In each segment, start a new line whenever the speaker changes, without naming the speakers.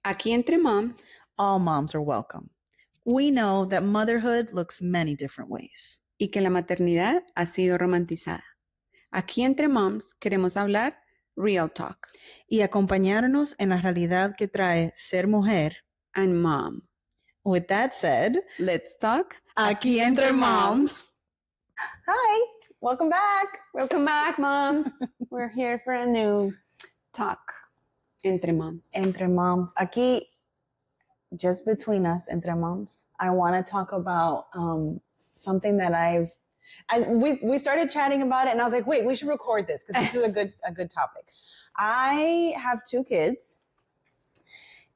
Aquí entre moms,
All moms are welcome. We know that motherhood looks many different ways.
y que la maternidad ha sido romantizada. Aquí entre moms queremos hablar real talk
Y acompañarnos en la realidad que trae ser mujer.
and mom.
With that said,
Let's talk.
aquí entre moms.
Hi, welcome back.
Welcome back, moms. We're here for a new talk. Entre moms.
Entre moms. Aquí, just between us, entre moms, I want to talk about something that we started chatting about it, and I was like, wait, we should record this because this is a good topic. I have 2 kids,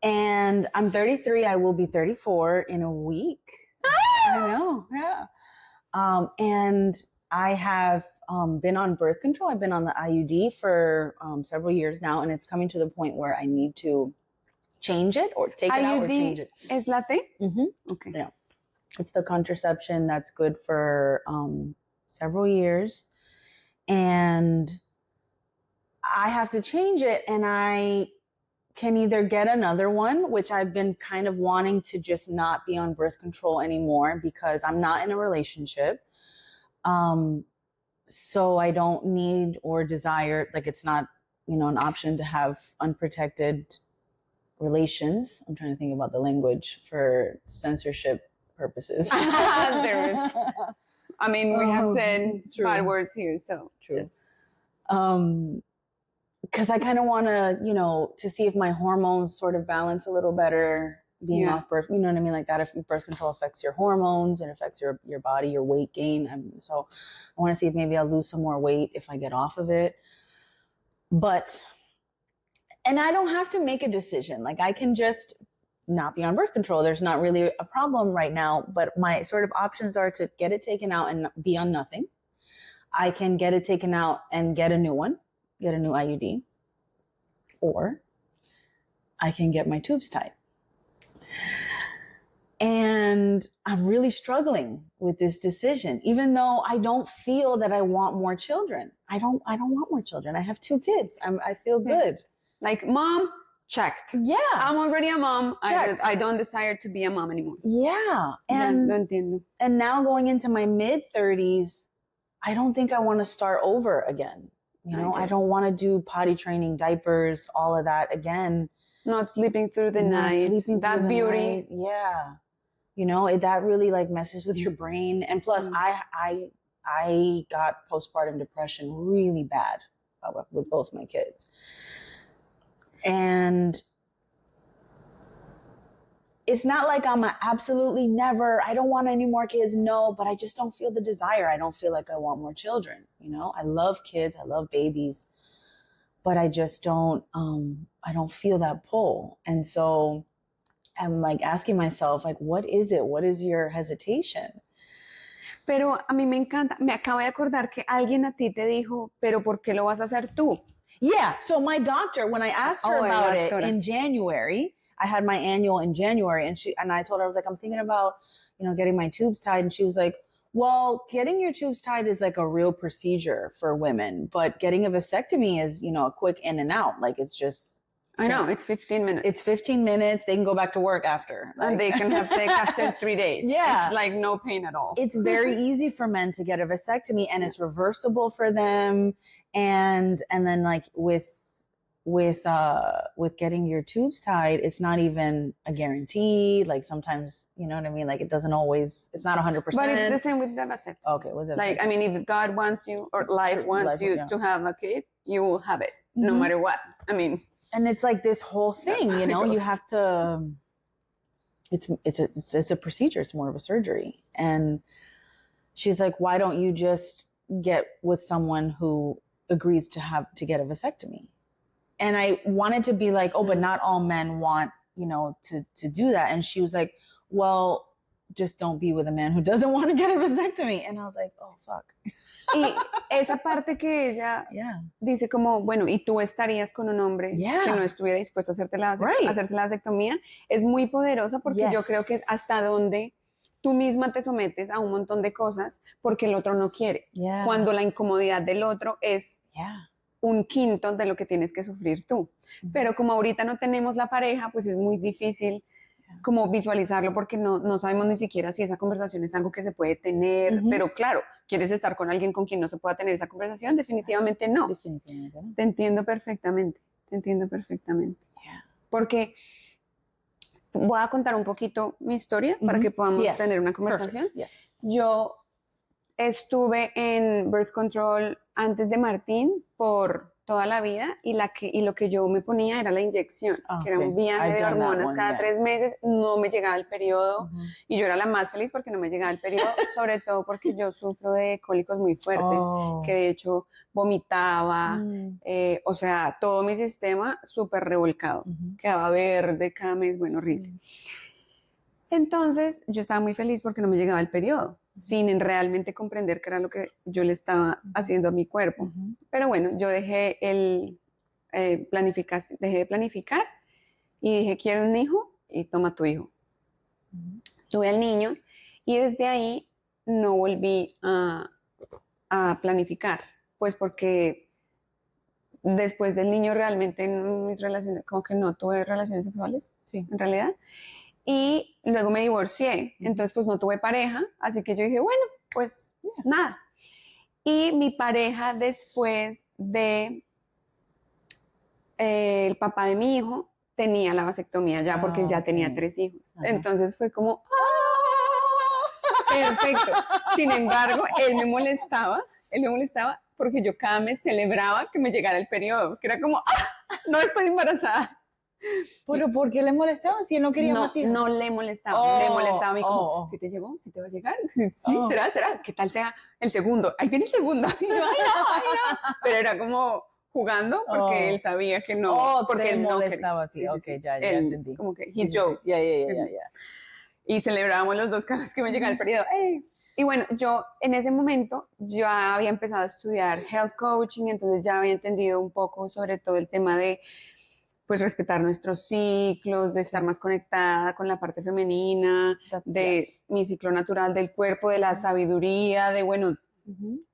and I'm 33. I will be 34 in a week. I know, yeah. And I have been on birth control. I've been on the IUD for several years now, and it's coming to the point where I need to change it or take it out or change it.
¿Es la T?
Mm-hmm.
Okay.
Yeah. It's the contraception that's good for several years. And I have to change it, and I can either get another one, which I've been kind of wanting to just not be on birth control anymore because I'm not in a relationship. So I don't need or desire, like it's not, an option to have unprotected relations. I'm trying to think about the language for censorship purposes.
I mean, we have said bad words here, so
True.
Just...
because I kind of want to, to see if my hormones sort of balance a little better being off birth, you know what I mean? Like that, if birth control affects your hormones and affects your body, your weight gain. So I want to see if maybe I'll lose some more weight if I get off of it. And I don't have to make a decision. Like I can just not be on birth control. There's not really a problem right now, but my sort of options are to get it taken out and be on nothing. I can get it taken out and get a new one, get a new IUD, or I can get my tubes tied. And I'm really struggling with this decision, even though I don't feel that I want more children. I don't want more children. I have 2 kids. I feel good.
Like, mom, checked.
Yeah.
I'm already a mom. I don't desire to be a mom anymore.
Yeah. And,
lo entiendo.
And now going into my mid-30s, I don't think I want to start over again. I don't want to do potty training, diapers, all of that again.
Not sleeping through the night. That beauty.
Night. Yeah. That really like messes with your brain. And plus I got postpartum depression really bad with both my kids. And it's not like I'm absolutely never, I don't want any more kids. No, but I just don't feel the desire. I don't feel like I want more children. I love kids. I love babies, but I just don't, I don't feel that pull. And so I'm like asking myself, like, what is it? What is your hesitation?
Pero a mí me encanta, me acabo de acordar que alguien a ti te dijo, pero ¿por qué lo vas a hacer tú?
Yeah, so my doctor, when I asked her about it in January, I had my annual in January, and I told her, I was like, I'm thinking about, getting my tubes tied, and she was like, well, getting your tubes tied is like a real procedure for women, but getting a vasectomy is, a quick in and out. Like it's just.
I know, it's 15 minutes.
It's 15 minutes. They can go back to work after.
And they can have sex after 3 days.
Yeah.
It's like no pain at all.
It's very easy for men to get a vasectomy, and it's reversible for them. And then like with getting your tubes tied, it's not even a guarantee. Like sometimes, you know what I mean? Like it doesn't always, it's not 100%.
But it's the same with the vasectomy.
Okay. With the
like, vasectomy. I mean, if God wants you or life wants you to have a kid, you will have it no matter what. I mean.
And it's like this whole thing, you have to, it's a procedure. It's more of a surgery. And she's like, why don't you just get with someone who agrees to get a vasectomy? And I wanted to be like, oh, but not all men want, to do that. And she was like, well, just don't be with a man who doesn't want to get a vasectomy. And I was like, oh, fuck.
Y esa parte que ella dice como, bueno, y tú estarías con un hombre que no estuviera dispuesto a hacerse la vasectomía, es muy poderosa porque yo creo que es hasta donde tú misma te sometes a un montón de cosas porque el otro no quiere. Cuando la incomodidad del otro es un quinto de lo que tienes que sufrir tú. Pero como ahorita no tenemos la pareja, pues es muy difícil como visualizarlo porque no sabemos ni siquiera si esa conversación es algo que se puede tener, pero claro, ¿quieres estar con alguien con quien no se pueda tener esa conversación? Definitivamente no.
Definitivamente no.
Te entiendo perfectamente, porque voy a contar un poquito mi historia para que podamos tener una conversación. Yo estuve en birth control antes de Martín por toda la vida y lo que yo me ponía era la inyección, que era un viaje de hormonas cada 3 meses, no me llegaba el periodo y yo era la más feliz porque no me llegaba el periodo, sobre todo porque yo sufro de cólicos muy fuertes, que de hecho vomitaba, o sea, todo mi sistema súper revolcado, quedaba verde cada mes, bueno, horrible. Entonces yo estaba muy feliz porque no me llegaba el periodo, sin realmente comprender qué era lo que yo le estaba haciendo a mi cuerpo. Pero bueno, yo dejé de planificar y dije, quiero un hijo y toma tu hijo. Tuve al niño y desde ahí no volví a planificar, pues porque después del niño realmente en mis relaciones, como que no tuve relaciones sexuales, en realidad. Y luego me divorcié, entonces pues no tuve pareja, así que yo dije, bueno, pues nada. Y mi pareja después de el papá de mi hijo tenía la vasectomía ya porque ya tenía 3 hijos. Entonces fue como, perfecto. Sin embargo, él me molestaba porque yo cada mes celebraba que me llegara el periodo, que era como, no estoy embarazada.
¿Pero por qué le molestaba? Si él no quería más hijos.
No le molestaba. Me molestaba a mí como, ¿si te llegó? ¿Si te va a llegar? Sí, será. ¿Qué tal sea el segundo? Ahí viene el segundo. Y yo, ay, no. Pero era como jugando porque él sabía que no. Porque él
molestaba así. Ya entendí.
Como que he joked.
Ya.
Y celebrábamos los dos cada vez que me llegaba el periodo. Y bueno, yo en ese momento ya había empezado a estudiar health coaching, entonces ya había entendido un poco sobre todo el tema de pues respetar nuestros ciclos, de estar más conectada con la parte femenina, de mi ciclo natural del cuerpo, de la sabiduría, de bueno,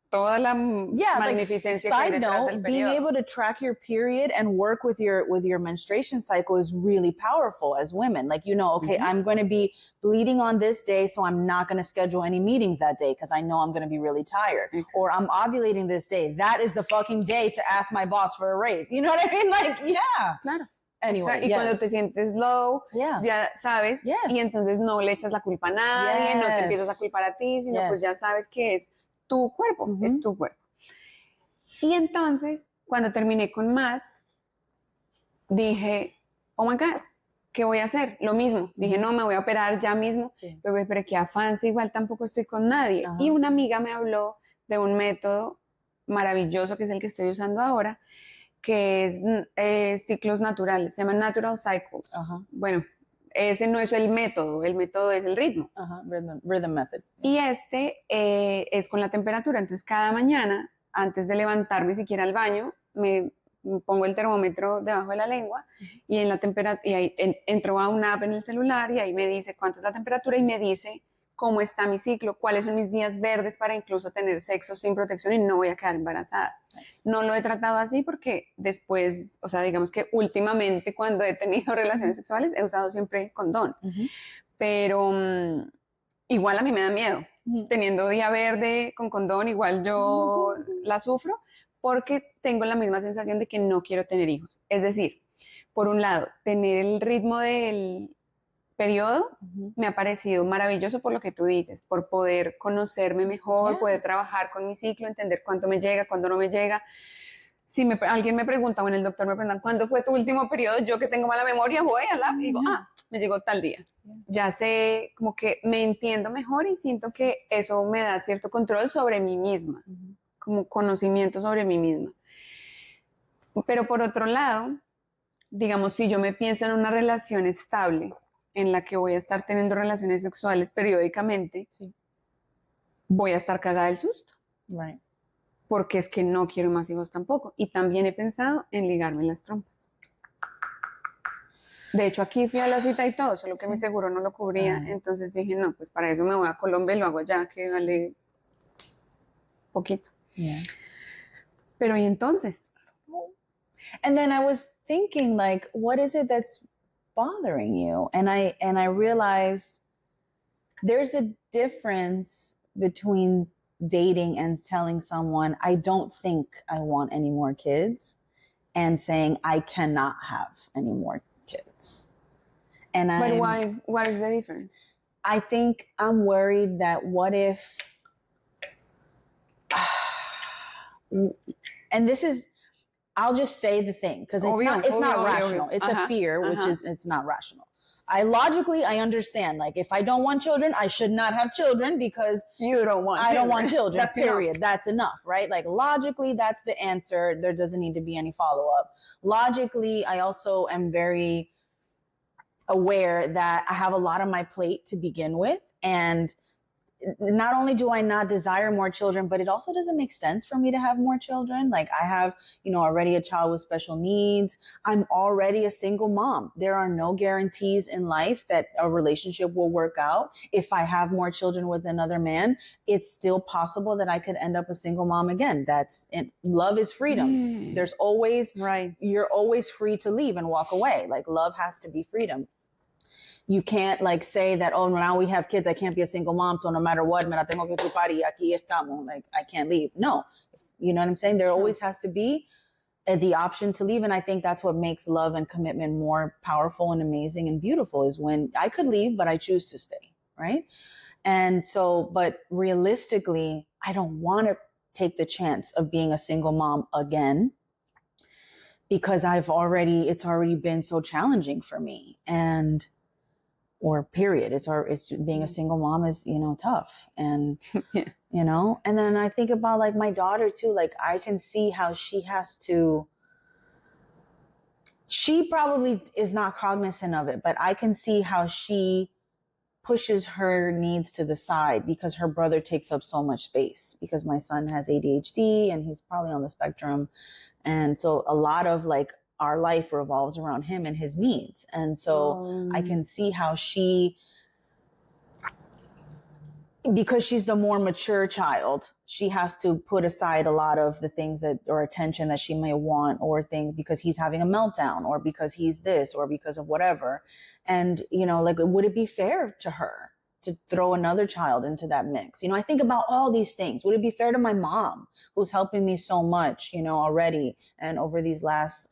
toda la magnificencia que hay detrás del periodo.
Being able to track your period and work with your menstruation cycle is really powerful as women. Like, okay, I'm going to be bleeding on this day, so I'm not going to schedule any meetings that day because I know I'm going to be really tired. Or I'm ovulating this day. That is the fucking day to ask my boss for a raise. You know what I mean? Like, yeah.
Claro.
Anyway,
y cuando te sientes low, ya sabes, y entonces no le echas la culpa a nadie, no te empiezas a culpar a ti, sino pues ya sabes que es tu cuerpo, es tu cuerpo. Y entonces, cuando terminé con Matt, dije, oh my God, ¿qué voy a hacer? Lo mismo. Dije, no, me voy a operar ya mismo. Luego, pero qué afán, igual tampoco estoy con nadie. Y una amiga me habló de un método maravilloso que es el que estoy usando ahora, que es ciclos naturales, se llama Natural Cycles. Bueno, ese no es el método es el ritmo.
Rhythm method.
Y es con la temperatura, entonces cada mañana, antes de levantarme siquiera al baño, me pongo el termómetro debajo de la lengua y en la temperatura, y ahí entro a una app en el celular y ahí me dice cuánto es la temperatura y me dice cómo está mi ciclo, cuáles son mis días verdes para incluso tener sexo sin protección y no voy a quedar embarazada. No lo he tratado así porque después, o sea, digamos que últimamente cuando he tenido relaciones sexuales he usado siempre condón, pero igual a mí me da miedo. Teniendo día verde con condón, igual yo la sufro porque tengo la misma sensación de que no quiero tener hijos. Es decir, por un lado, tener el ritmo del periodo me ha parecido maravilloso por lo que tú dices, por poder conocerme mejor, poder trabajar con mi ciclo, entender cuánto me llega, cuándo no me llega. Si alguien me pregunta, o en el doctor me preguntan, ¿cuándo fue tu último periodo? Yo que tengo mala memoria, voy a la y digo, me llegó tal día. Ya sé, como que me entiendo mejor y siento que eso me da cierto control sobre mí misma, como conocimiento sobre mí misma. Pero por otro lado, digamos, si yo me pienso en una relación estable, en la que voy a estar teniendo relaciones sexuales periódicamente, voy a estar cagada del susto. Porque es que no quiero más hijos tampoco. Y también he pensado en ligarme las trompas. De hecho, aquí fui a la cita y todo, solo que mi seguro no lo cubría. Entonces dije, no, pues para eso me voy a Colombia y lo hago allá, que vale poquito. Pero ¿y entonces?
And then I was thinking, like, what is it that's bothering you? And I realized there's a difference between dating and telling someone, I don't think I want any more kids, and saying, I cannot have any more kids. And
what is the difference?
I think I'm worried that what if, and this is, I'll just say the thing, because it's not rational. It's a fear, which is, it's not rational. I understand, like, if I don't want children, I should not have children because I don't want children. That's period. Enough. That's enough, right? Like, logically, that's the answer. There doesn't need to be any follow-up. Logically, I also am very aware that I have a lot on my plate to begin with. And not only do I not desire more children, but it also doesn't make sense for me to have more children. Like, I have, already a child with special needs. I'm already a single mom. There are no guarantees in life that a relationship will work out. If I have more children with another man, it's still possible that I could end up a single mom again. Love is freedom. There's always, you're always free to leave and walk away. Like, love has to be freedom. You can't, like, say that, oh, now we have kids, I can't be a single mom, so no matter what, me la tengo que chupar y aquí estamos, like, I can't leave. No, you know what I'm saying? There always has to be the option to leave, and I think that's what makes love and commitment more powerful and amazing and beautiful, is when I could leave, but I choose to stay, right? And so, but realistically, I don't want to take the chance of being a single mom again, because it's already been so challenging for me. And period. It's being a single mom is, tough. And, and then I think about, like, my daughter too. Like, I can see how she probably is not cognizant of it, but I can see how she pushes her needs to the side because her brother takes up so much space, because my son has ADHD and he's probably on the spectrum. And so a lot of, like, our life revolves around him and his needs. And so I can see how because she's the more mature child, she has to put aside a lot of the things or attention that she may want, or things because he's having a meltdown, or because he's this, or because of whatever. And, like, would it be fair to her to throw another child into that mix? I think about all these things. Would it be fair to my mom, who's helping me so much, already, and over these last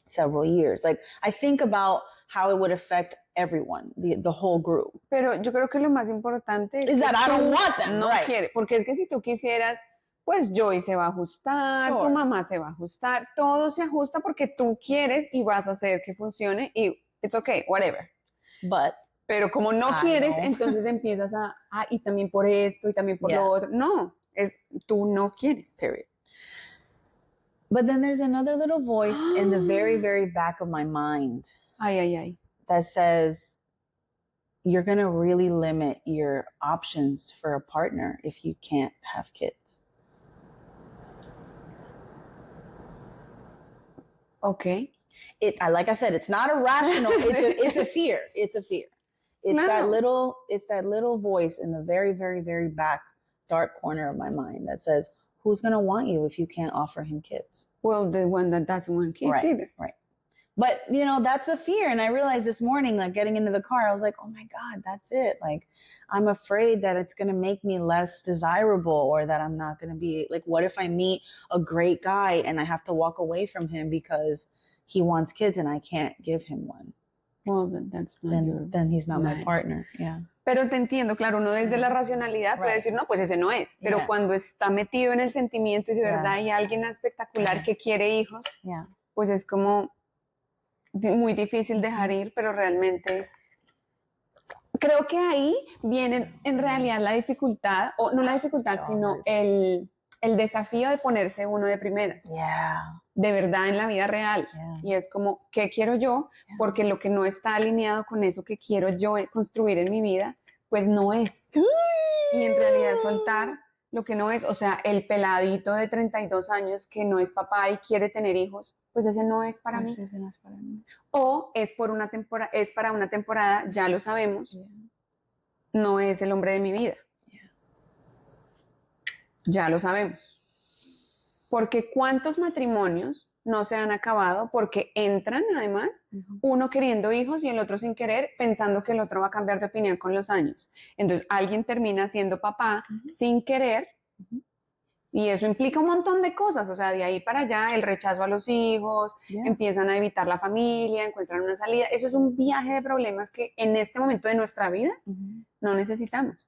several years? Like, I think about how it would affect everyone, the whole group.
Pero yo creo que lo más importante es
that I don't want them,
no quiere, porque es que si tú quisieras, pues Joy se va a ajustar, tu mamá se va a ajustar, todo se ajusta porque tú quieres y vas a hacer que funcione y it's okay, whatever. Pero como no quieres, entonces empiezas y también por esto y también por lo otro. No, tú no quieres.
Period. But then there's another little voice in the very, very back of my mind. That says, you're going to really limit your options for a partner if you can't have kids.
Okay.
Like I said, it's not a rational, it's a fear. It's a fear. It's that little voice in the very, very, very back dark corner of my mind that says, who's going to want you if you can't offer him kids?
Well, the one that doesn't want kids either.
Right. But, that's the fear. And I realized this morning, like, getting into the car, I was like, oh my God, that's it. Like, I'm afraid that it's going to make me less desirable, or that I'm not going to be, like, what if I meet a great guy and I have to walk away from him because he wants kids and I can't give him one?
Well, that's not
then he's not my partner. Yeah.
Pero te entiendo, claro, uno desde la racionalidad puede decir, no, pues ese no es. Pero cuando está metido en el sentimiento y de verdad hay alguien espectacular que quiere hijos, pues es como muy difícil dejar ir, pero realmente creo que ahí viene en realidad la dificultad, o no la dificultad, sino el desafío de ponerse uno de primeras. De verdad en la vida real. Y es como, ¿qué quiero yo? Porque lo que no está alineado con eso que quiero yo construir en mi vida, pues no es. Y en realidad soltar lo que no es, o sea, el peladito de 32 años que no es papá y quiere tener hijos, pues ese no es para mí.
Ese no es para mí.
O es para una temporada, ya lo sabemos, no es el hombre de mi vida. Ya lo sabemos. Porque ¿cuántos matrimonios no se han acabado porque entran además uno queriendo hijos y el otro sin querer, pensando que el otro va a cambiar de opinión con los años. Entonces alguien termina siendo papá sin querer y eso implica un montón de cosas, o sea, de ahí para allá el rechazo a los hijos, empiezan a evitar la familia, encuentran una salida. Eso es un viaje de problemas que en este momento de nuestra vida no necesitamos.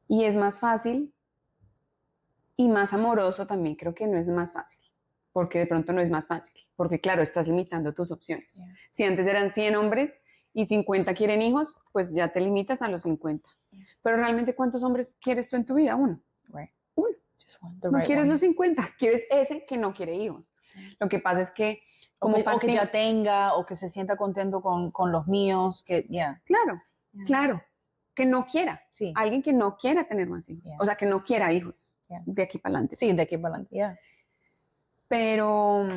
Y es más fácil y más amoroso también, creo que no es más fácil, porque de pronto no es más fácil, porque claro, estás limitando tus opciones. Si antes eran 100 hombres y 50 quieren hijos, pues ya te limitas a los 50. Pero realmente, ¿cuántos hombres quieres tú en tu vida? Uno. Uno. No quieres los 50, quieres ese que no quiere hijos. Lo que pasa es que
como o que ya tenga, o que se sienta contento con los míos, que
Claro, que no quiera. Alguien que no quiera tener más hijos. O sea, que no quiera hijos. De aquí para adelante.
Sí, de aquí para adelante,
Pero,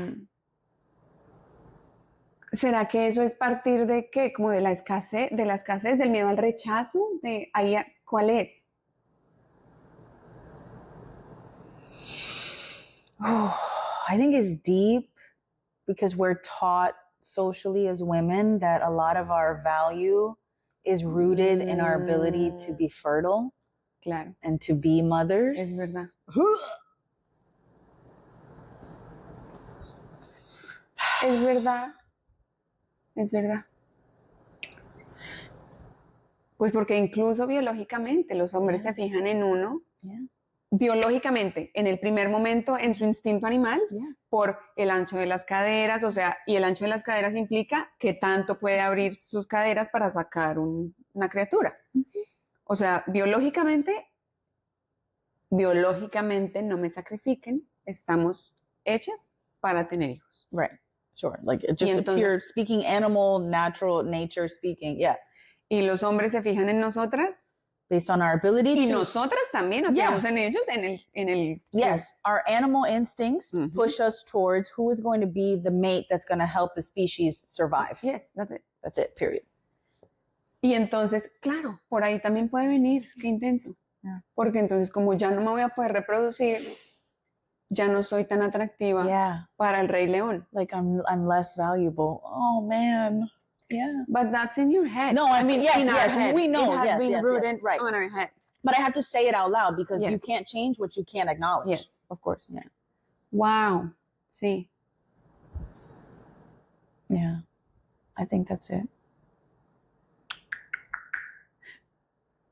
¿será que eso es partir de qué? Como de la escasez, del miedo al rechazo, de ahí, ¿cuál es?
Oh, I think it's deep because we're taught socially as women that a lot of our value is rooted in our ability to be fertile.
Claro.
And to be mothers.
Es verdad. Es verdad. Es verdad. Pues porque incluso biológicamente los hombres se fijan en uno. Biológicamente, en el primer momento, en su instinto animal, por el ancho de las caderas, o sea, y el ancho de las caderas implica que tanto puede abrir sus caderas para sacar una criatura. O sea, biológicamente, no me sacrifiquen, estamos hechas para tener hijos.
Right, sure. Like just entonces, pure speaking animal, natural, nature speaking,
Y los hombres se fijan en nosotras.
Based on our ability
y nosotras también nos fijamos en ellos, en el
Yes, our animal instincts push us towards who is going to be the mate that's going to help the species survive.
Yes, that's it.
That's it, period.
Y entonces, claro, por ahí también puede venir, qué intenso. Porque entonces como ya no me voy a poder reproducir, ya no soy tan atractiva para el Rey León.
Like I'm less valuable. Oh man. Yeah.
But that's in your head.
No, I mean, yes, we know.
It has been rooted
right.
on our heads.
But I have to say it out loud because you can't change what you can't acknowledge.
Yes, of course. Yeah. Wow. Sí.
Yeah. I think that's it.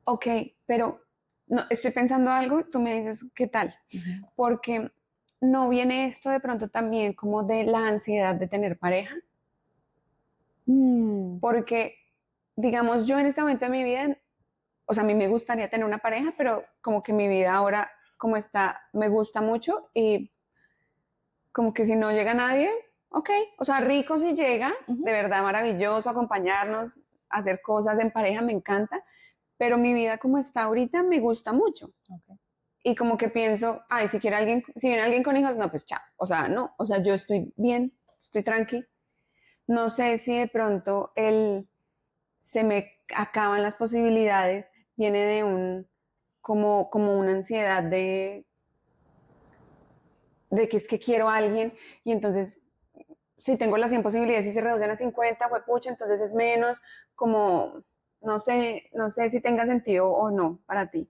Ok, pero no, estoy pensando algo, tú me dices, ¿qué tal? Porque no viene esto de pronto también como de la ansiedad de tener pareja. Porque, digamos, yo en este momento de mi vida, o sea, a mí me gustaría tener una pareja, pero como que mi vida ahora, como está, me gusta mucho y como que si no llega nadie, ok, o sea, rico si llega, de verdad maravilloso, acompañarnos, hacer cosas en pareja, me encanta, pero mi vida como está ahorita me gusta mucho.
Okay.
Y como que pienso, ay, si viene alguien con hijos, no, pues chao, o sea, no, o sea, yo estoy bien, estoy tranqui. No sé si de pronto se me acaban las posibilidades, viene de como una ansiedad de que es que quiero a alguien y entonces si tengo las 100 posibilidades y se reducen a 50, pucha, entonces es menos, como no sé si tenga sentido o no para ti.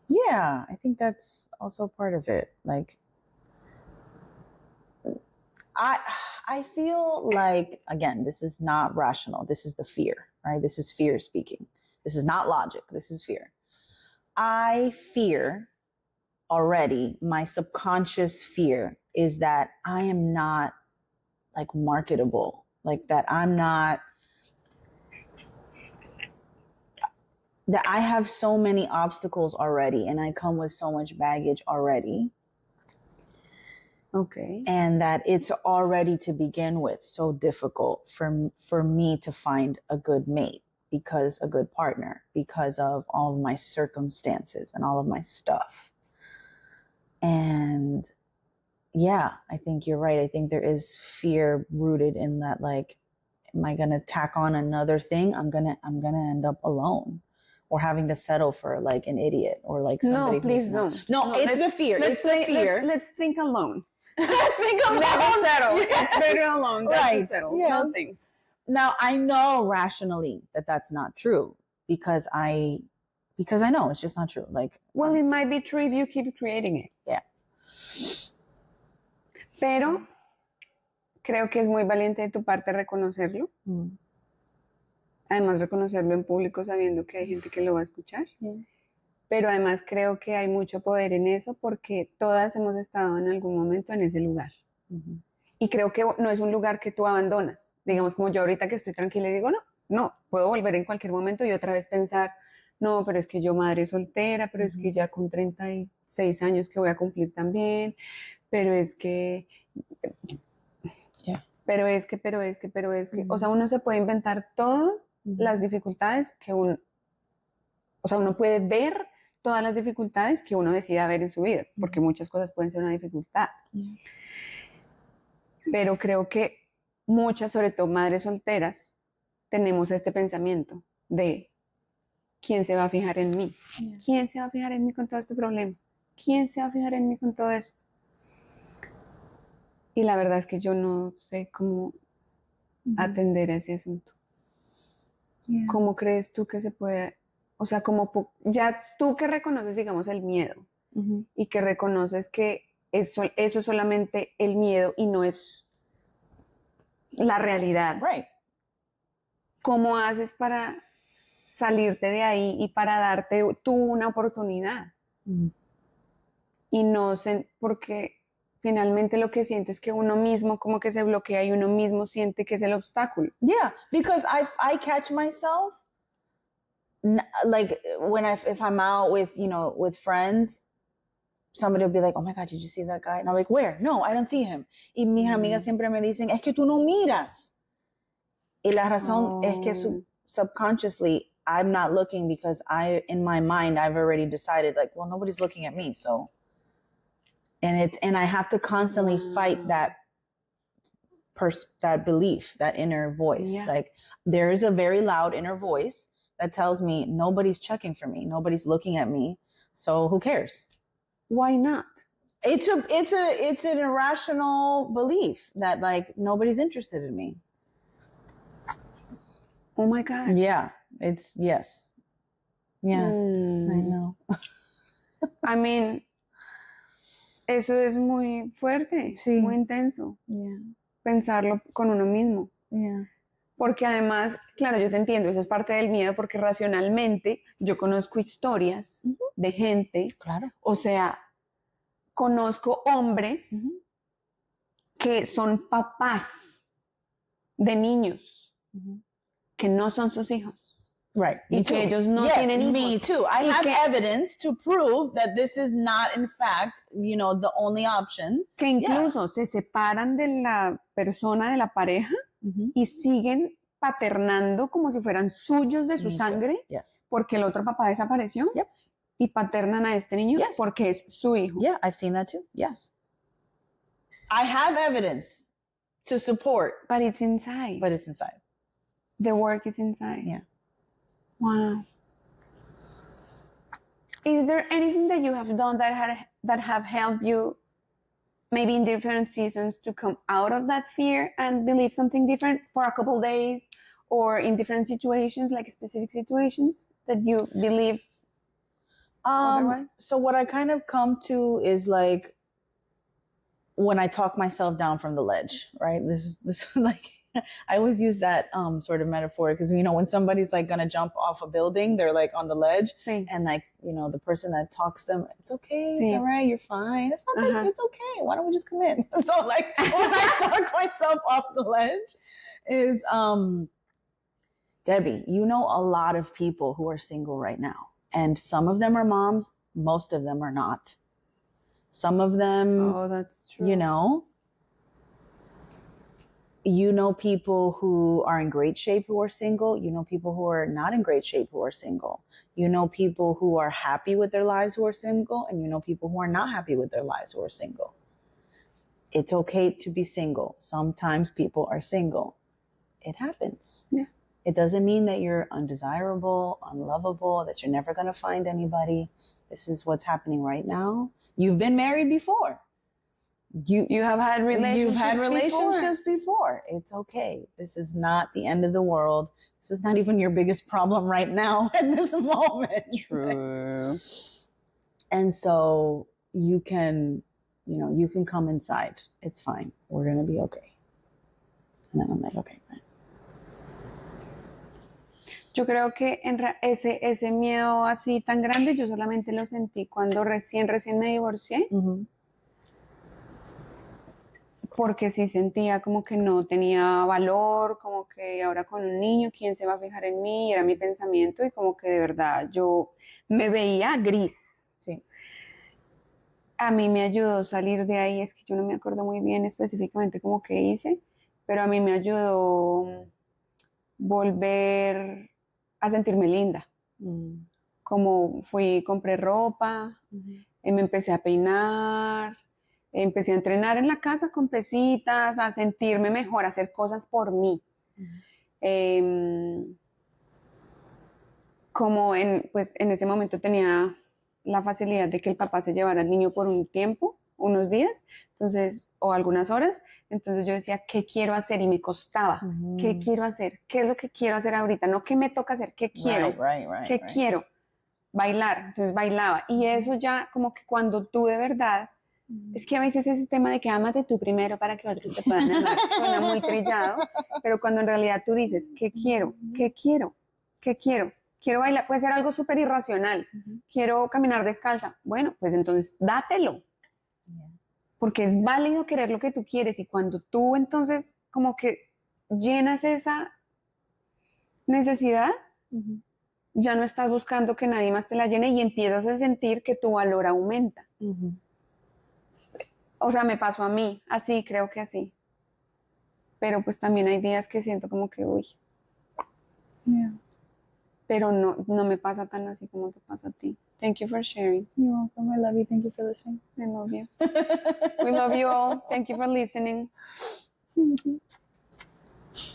Yeah, I think that's also part of it. Like I feel like, again, this is not rational. This is the fear, right? This is fear speaking. This is not logic. This is fear. I fear already, my subconscious fear is that I am not like marketable, like that I have so many obstacles already and I come with so much baggage already.
Okay.
And that it's already to begin with so difficult for me to find a good mate, because a good partner, because of all of my circumstances and all of my stuff. And yeah, I think you're right. I think there is fear rooted in that, like, am I going to tack on another thing? I'm going to end up alone, or having to settle for like an idiot or like somebody.
No, please don't.
No, it's the fear. It's the fear.
Let's think alone.
Let's think alone.
Never settle.
Yes.
It's better alone than
Right.
to settle.
Yes.
No thanks.
Now I know rationally that that's not true because I know it's just not true. Like,
well, it might be true if you keep creating it.
Yeah.
Pero creo que es muy valiente de tu parte reconocerlo. Además, reconocerlo en público sabiendo que hay gente que lo va a escuchar. Pero además creo que hay mucho poder en eso porque todas hemos estado en algún momento en ese lugar. Y creo que no es un lugar que tú abandonas. Digamos, como yo ahorita que estoy tranquila y digo, no, puedo volver en cualquier momento y otra vez pensar, no, pero es que yo madre soltera, pero es que ya con 36 años que voy a cumplir también, pero es que... Pero es que, o sea, uno se puede inventar todas las dificultades que uno, o sea, uno puede ver todas las dificultades que uno decida ver en su vida, porque muchas cosas pueden ser una dificultad. Pero creo que muchas, sobre todo madres solteras, tenemos este pensamiento de ¿quién se va a fijar en mí? ¿Quién se va a fijar en mí con todo este problema? ¿Quién se va a fijar en mí con todo esto? Y la verdad es que yo no sé cómo atender a ese asunto. ¿Cómo crees tú que se puede, o sea, como ya tú que reconoces, digamos, el miedo y que reconoces que eso es solamente el miedo y no es la realidad?
Right.
¿Cómo haces para salirte de ahí y para darte tú una oportunidad? Y no sé, porque finalmente lo que siento es que uno mismo como que se bloquea y uno mismo siente que es el obstáculo.
Yeah, because I catch myself like if I'm out with friends, somebody will be like, oh my God, did you see that guy? And I'm like, where? No, I don't see him. Y mis amigas siempre me dicen, es que tú no miras. Y la razón es que subconsciously I'm not looking because in my mind I've already decided like, well, nobody's looking at me, so. And I have to constantly fight that belief, that inner voice.
Yeah.
Like there is a very loud inner voice that tells me nobody's checking for me, nobody's looking at me, so who cares?
Why not?
It's an irrational belief that like nobody's interested in me.
Oh my God.
Yeah, yes. Yeah, I know.
I mean, eso es muy fuerte, muy intenso.
Yeah.
Pensarlo con uno mismo.
Yeah.
Porque además, claro, yo te entiendo, eso es parte del miedo porque racionalmente yo conozco historias de gente,
Claro.
O sea, conozco hombres que son papás de niños que no son sus hijos.
Right.
Y que ellos no tienen hijos.
Me too. I have evidence to prove that this is not, in fact, the only option.
Que incluso se separan de la persona, de la pareja, y siguen paternando como si fueran suyos de su sangre, porque el otro papá desapareció, y paternan a este niño porque es su hijo.
Yeah, I've seen that too. Yes. I have evidence to support.
But it's inside.
But it's inside.
The work is inside.
Yeah.
Wow. Is there anything that you have done that have helped you maybe in different seasons to come out of that fear and believe something different for a couple days or in different situations, like specific situations that you believe otherwise?
So what I kind of come to is like when I talk myself down from the ledge, right? This is like I always use that sort of metaphor because when somebody's like gonna jump off a building, they're like on the ledge, and like the person that talks them, it's okay, it's all right, you're fine, it's not like it's okay. Why don't we just come in? So like when I talk myself off the ledge, is Debbie, a lot of people who are single right now, and some of them are moms, most of them are not. Some of them,
that's true.
People who are in great shape who are single. People who are not in great shape who are single. People who are happy with their lives who are single, and people who are not happy with their lives who are single. It's okay to be single. Sometimes people are single. It happens.
Yeah.
It doesn't mean that you're undesirable, unlovable, that you're never going to find anybody. This is what's happening right now. You've been married before.
You have had relationships
before. It's okay. This is not the end of the world. This is not even your biggest problem right now at this moment.
True.
And so you can come inside. It's fine. We're going to be okay. And then I'm like, okay, fine.
Yo creo que ese miedo así tan grande, yo solamente lo sentí cuando recién me divorcié.
Mm-hmm.
Porque sí sentía como que no tenía valor, como que ahora con un niño, ¿quién se va a fijar en mí? Y era mi pensamiento y como que de verdad yo me veía gris.
Sí.
A mí me ayudó salir de ahí, es que yo no me acuerdo muy bien específicamente cómo que hice, pero a mí me ayudó volver a sentirme linda. Como fui, compré ropa, me empecé a peinar, empecé a entrenar en la casa con pesitas, a sentirme mejor, a hacer cosas por mí. Como en ese momento tenía la facilidad de que el papá se llevara al niño por un tiempo, unos días, entonces, o algunas horas, entonces yo decía, ¿qué quiero hacer? Y me costaba, ¿qué quiero hacer? ¿Qué es lo que quiero hacer ahorita? No, ¿qué me toca hacer? ¿Qué quiero? ¿Qué quiero? Bailar, entonces bailaba. Y eso ya como que cuando tú de verdad, es que a veces ese tema de que ámate tú primero para que otros te puedan amar, suena muy trillado, pero cuando en realidad tú dices, ¿qué quiero? ¿Qué quiero? ¿Qué quiero? Quiero bailar, puede ser algo súper irracional, quiero caminar descalza, bueno, pues entonces dátelo, porque es válido querer lo que tú quieres y cuando tú entonces como que llenas esa necesidad, ya no estás buscando que nadie más te la llene y empiezas a sentir que tu valor aumenta. O sea, me pasó a mí, así, creo que así. Pero pues también hay días que siento como que, uy.
Yeah.
Pero no me pasa tan así como te pasa a ti. Thank you for sharing.
You're welcome. I love you. Thank you for listening.
I love you. We love you all. Thank you for listening.